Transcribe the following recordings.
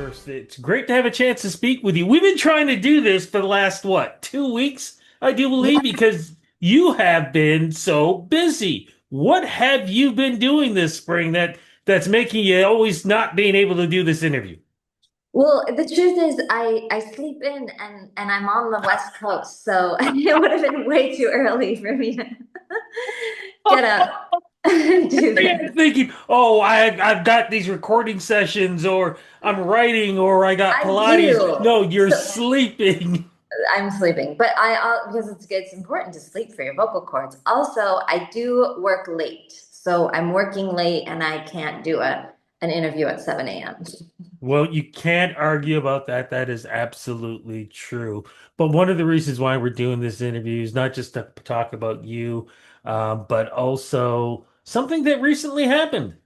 First, it's great to have a chance to speak with you. We've been trying to do this for the last, what, 2 weeks, I do believe, Yeah. because you have been so busy. What have you been doing this spring that's making you always not being able to do this interview? Well, the truth is, I sleep in and I'm on the West Coast, so it would have been way too early for me to get up and do You're this. thinking, oh, I've got these recording sessions, or I'm writing, or I got I Pilates. do. No, you're So sleeping. I'm sleeping, but because it's good, it's important to sleep for your vocal cords. Also, I do work late, so I'm working late and I can't do an interview at 7 a.m. Well, you can't argue about that. That is absolutely true. But one of the reasons why we're doing this interview is not just to talk about you, but also something that recently happened.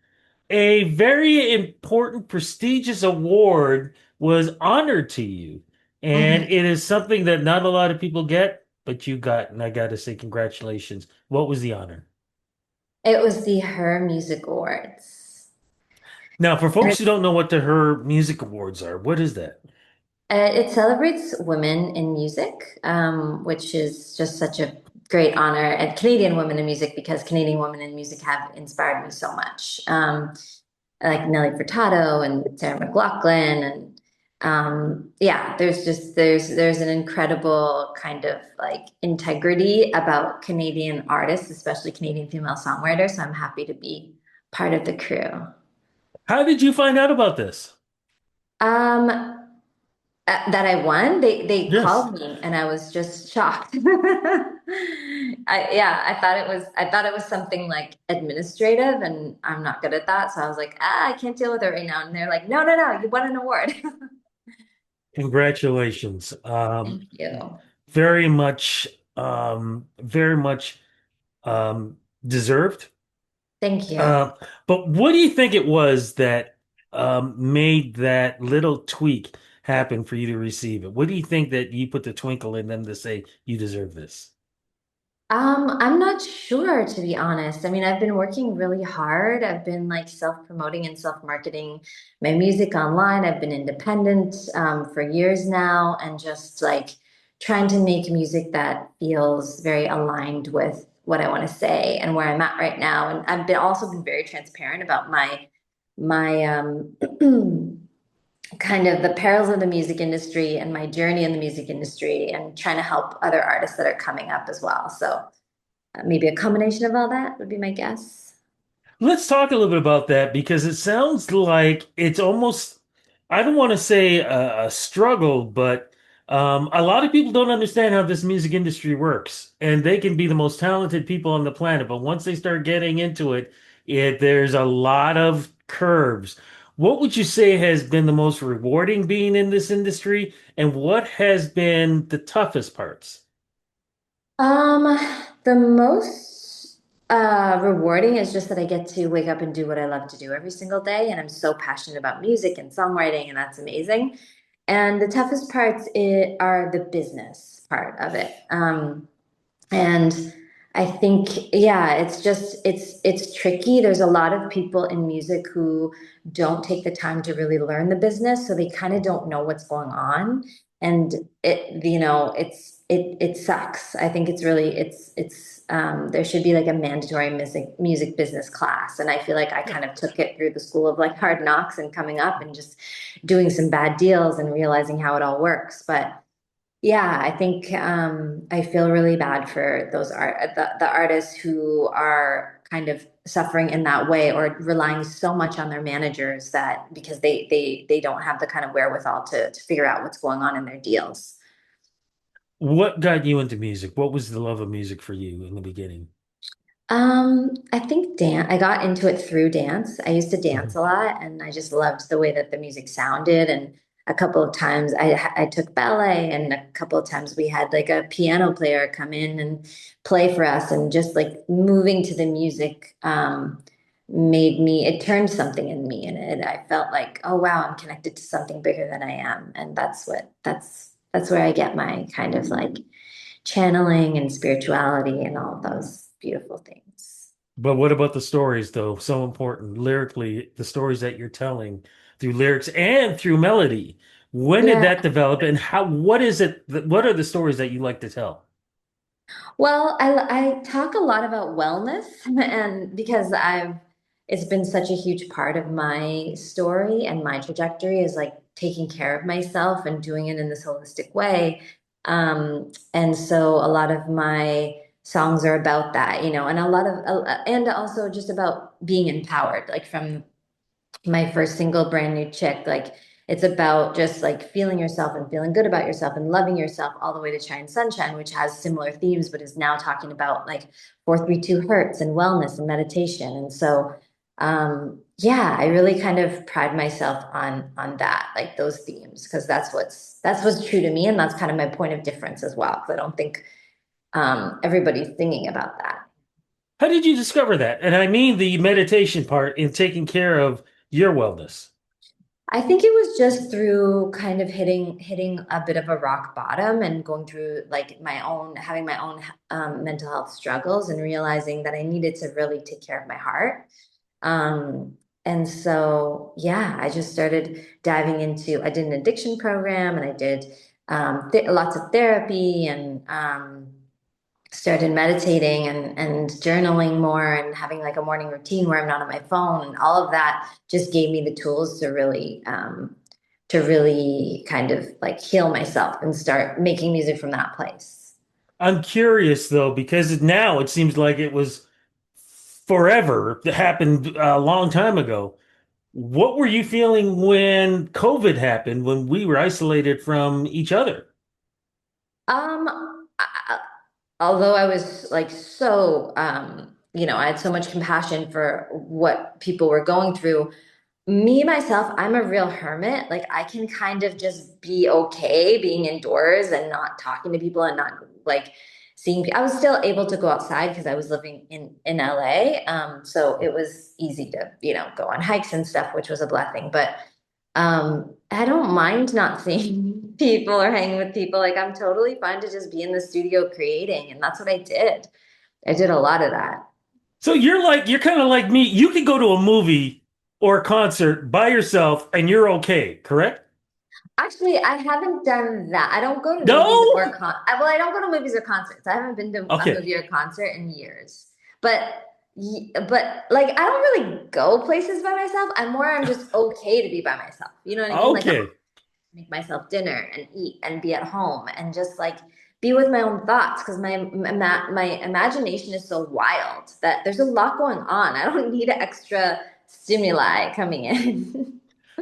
A very important, prestigious award was honored to you. And Mhm. it is something that not a lot of people get, but you got. And I got to say, congratulations. What was the honor? It was the Her Music Awards. Now, for folks who don't know what the Her Music Awards are, what is that? It celebrates women in music, which is just such a great honor, and Canadian women in music because Canadian women in music have inspired me so much. Like Nelly Furtado and Sarah McLachlan, and yeah, there's an incredible kind of like integrity about Canadian artists, especially Canadian female songwriters. So I'm happy to be part of the crew. How did you find out about this? Um, that I won, they Yes. called me and I was just shocked. I thought it was something like administrative and I'm not good at that. So I was like, I can't deal with it right now. And they're like, no, no, no, you won an award. Congratulations. Thank you. Very much um, deserved. Thank you. Uh, but what do you think it was that made that little tweak happen for you to receive it? What do you think that you put the twinkle in them to say you deserve this? I'm not sure to be honest. I mean, I've been working really hard. I've been like self-promoting and self-marketing my music online. I've been independent for years now and just like trying to make music that feels very aligned with what I want to say and where I'm at right now. And I've been also been very transparent about my kind of the perils of the music industry and my journey in the music industry and trying to help other artists that are coming up as well. So maybe a combination of all that would be my guess. Let's talk a little bit about that because it sounds like it's almost, I don't want to say a struggle, but a lot of people don't understand how this music industry works. And they can be the most talented people on the planet, but once they start getting into it, there's a lot of curves. What would you say has been the most rewarding being in this industry, and what has been the toughest parts? Um, the most rewarding is just that I get to wake up and do what I love to do every single day, and I'm so passionate about music and songwriting, and that's amazing. And the toughest are the business part of it. And I think, yeah, it's tricky. There's a lot of people in music who don't take the time to really learn the business, so they kind of don't know what's going on. And it sucks. I think there should be like a mandatory music business class. And I feel like I kind of took it through the school of like hard knocks and coming up and just doing some bad deals and realizing how it all works. But yeah, I think I feel really bad for the artists who are kind of suffering in that way or relying so much on their managers that because they don't have the kind of wherewithal to figure out what's going on in their deals. What got you into music? What was the love of music for you in the beginning? I think I got into it through dance. I used to dance Mhm. a lot and I just loved the way that the music sounded. And a couple of times I took ballet and a couple of times we had like a piano player come in and play for us and just like moving to the music, it turned something in me and I felt like, oh wow, I'm connected to something bigger than I am. And that's where I get my kind of like channeling and spirituality and all of those beautiful things. But what about the stories, though? So important. Lyrically, the stories that you're telling through lyrics and through melody. When did Yeah. that develop, and what is it, what are the stories that you like to tell? Well, I talk a lot about wellness and because it's been such a huge part of my story and my trajectory is like taking care of myself and doing it in this holistic way. And so a lot of my songs are about that, and and also just about being empowered, like from my first single, Brand New Chick. Like it's about just like feeling yourself and feeling good about yourself and loving yourself all the way to Shine Sunshine, which has similar themes, but is now talking about like 432 Hertz and wellness and meditation. And so yeah, I really kind of pride myself on that, like those themes, because that's what's true to me. And that's kind of my point of difference as well. Because I don't think everybody's singing about that. How did you discover that? And I mean the meditation part in taking care of your wellness. I think it was just through kind of hitting a bit of a rock bottom and going through like having my own mental health struggles and realizing that I needed to really take care of my heart. And so yeah, I just started diving into. I did an addiction program and I did lots of therapy and started meditating and journaling more and having like a morning routine where I'm not on my phone, and all of that just gave me the tools to really kind of like heal myself and start making music from that place. I'm curious though, because now it seems like it was forever. It happened a long time ago. What were you feeling when COVID happened, when we were isolated from each other? Although I was like so I had so much compassion for what people were going through. Me, myself, I'm a real hermit. Like I can kind of just be okay being indoors and not talking to people and not like seeing. I was still able to go outside because I was living in LA. So it was easy to, go on hikes and stuff, which was a blessing. But I don't mind not seeing people or hanging with people. Like I'm totally fine to just be in the studio creating, and that's what I did. I did a lot of that. So you're kind of like me. You can go to a movie or a concert by yourself and you're okay, correct? Actually, I haven't done that. I don't go to movies No? or well, I don't go to movies or concerts. I haven't been to a Okay. movie or concert in years. But but like I don't really go places by myself. I'm just okay to be by myself. You know what I mean? Like I'm Okay. make myself dinner and eat and be at home and just like be with my own thoughts because my imagination is so wild that there's a lot going on. I don't need extra stimuli coming in.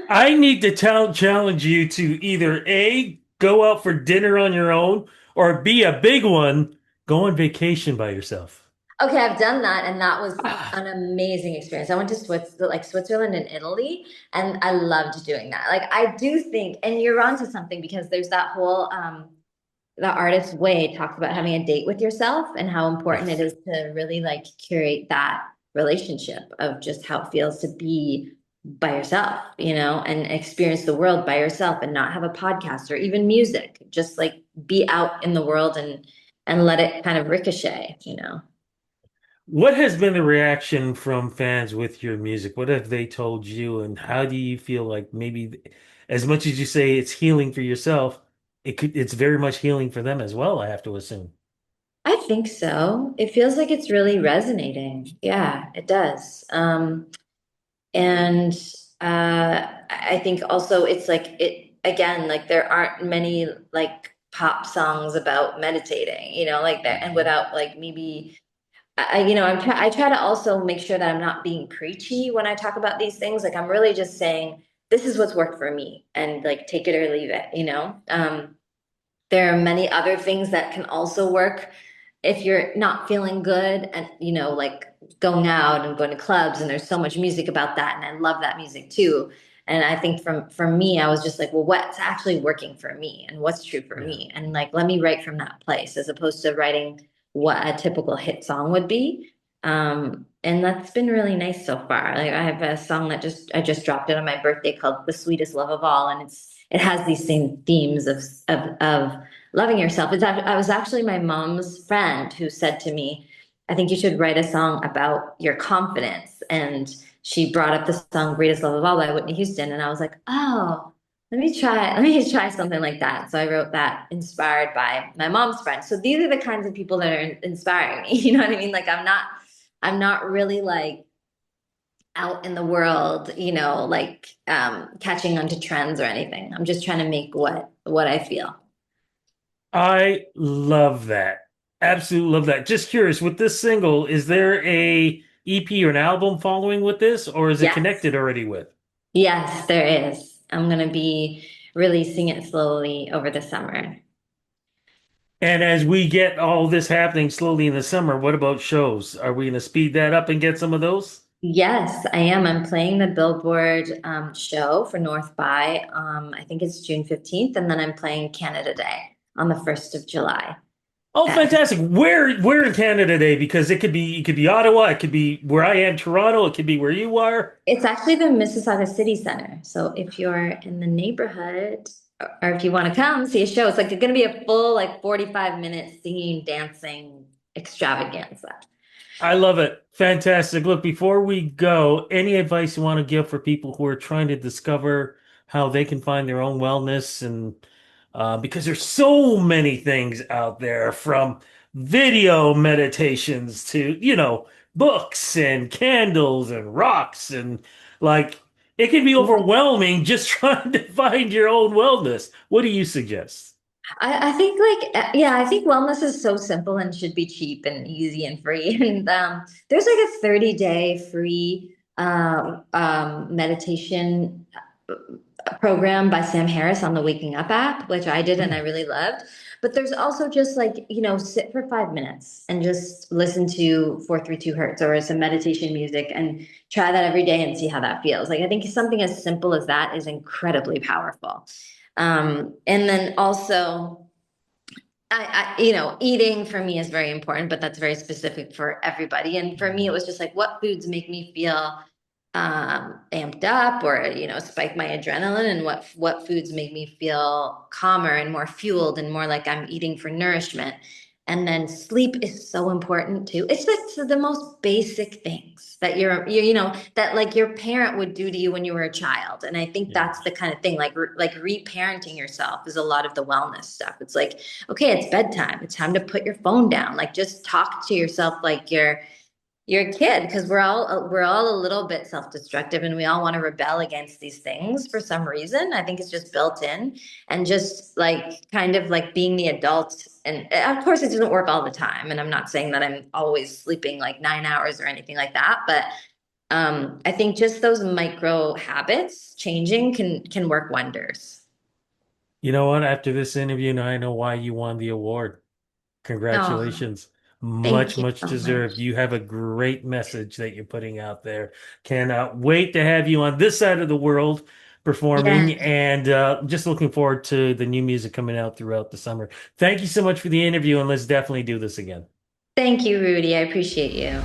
I need to challenge you to either A, go out for dinner on your own, or B, a big one, go on vacation by yourself. Okay, I've done that, and that was Ah, an amazing experience. I went to Switzerland and Italy, and I loved doing that. Like I do think, and you're onto something because there's that whole the artist's way talks about having a date with yourself and how important it yes. is to really like curate that relationship of just how it feels to be by yourself, and experience the world by yourself and not have a podcast or even music. Just like be out in the world and let it kind of ricochet. What has been the reaction from fans with your music? What have they told you, and how do you feel like maybe, as much as you say it's healing for yourself, it's very much healing for them as well, I have to assume. I think so. It feels like it's really resonating. Yeah, it does. And I think also it's like it again, like there aren't many like pop songs about meditating, like that, and Mhm. without like maybe I try to also make sure that I'm not being preachy when I talk about these things. Like I'm really just saying this is what's worked for me, and like take it or leave it. There are many other things that can also work if you're not feeling good and like going out and going to clubs, and there's so much music about that, and I love that music too. And I think from me, I was just like, well, what's actually working for me and what's true for Yeah. me, and like let me write from that place as opposed to writing what a typical hit song would be. And that's been really nice so far. Like I have a song that I just dropped it on my birthday called The Sweetest Love of All, and it has these same themes of loving yourself. I was actually my mom's friend who said to me, I think you should write a song about your confidence. And she brought up the song Greatest Love of All by Whitney Houston. And I was like, oh, let me try something like that. So I wrote that inspired by my mom's friend. So these are the kinds of people that are inspiring me. You know what I mean? Like I'm not really like out in the world, like catching on to trends or anything. I'm just trying to make what I feel. I love that. Absolutely love that. Just curious, with this single, is there a EP or an album following with this, or is it Yes. connected already with? Yes, there is. I'm gonna be releasing it slowly over the summer. And as we get all this happening slowly in the summer, what about shows? Are we going to speed that up and get some of those? Yes, I am. I'm playing the Billboard show for North by. I think it's June 15th, and then I'm playing Canada Day on the 1st of July. Oh, At, fantastic. Where in Canada today? Because it could be Ottawa, it could be where I am, Toronto, it could be where you are. it's actually the Mississauga City Center. So if you're in the neighborhood or if you want to come see a show, it's like going to be a full like 45-minute singing, dancing extravaganza. I love it. Fantastic. Look, before we go, any advice you want to give for people who are trying to discover how they can find their own wellness and because there's so many things out there from video meditations to, books and candles and rocks and like it can be overwhelming just trying to find your own wellness. What do you suggest? I think yeah, I think wellness is so simple and should be cheap and easy and free. And there's like a 30-day free meditation program by Sam Harris on the Waking Up app, which I did and I Hmm. really loved. But there's also just like, sit for 5 minutes and just listen to 432 Hertz or some meditation music and try that every day and see how that feels. Like I think something as simple as that is incredibly powerful. And then also eating for me is very important, but that's very specific for everybody. And for me, it was just like, what foods make me feel amped up or spike my adrenaline, and what foods make me feel calmer and more fueled and more like I'm eating for nourishment. And then sleep is so important too. It's like the most basic things that that like your parent would do to you when you were a child. And I think Yeah. that's the kind of thing like reparenting yourself is a lot of the wellness stuff. It's like, okay, it's bedtime. It's time to put your phone down. Like just talk to yourself like you're a kid, because we're all a little bit self-destructive and we all want to rebel against these things for some reason. I think it's just built in, and just like kind of like being the adult. And of course it doesn't work all the time. And I'm not saying that I'm always sleeping like 9 hours or anything like that, but I think just those micro habits changing can work wonders. You know what? After this interview, now I know why you won the award. Oh, Congratulations. thank Much, you much so deserved. much. You have a great message that you're putting out there. Cannot wait to have you on this side of the world Yeah. performing and just looking forward to the new music coming out throughout the summer. Thank you so much for the interview, and let's definitely do this again. Thank you, Rudy. I appreciate you.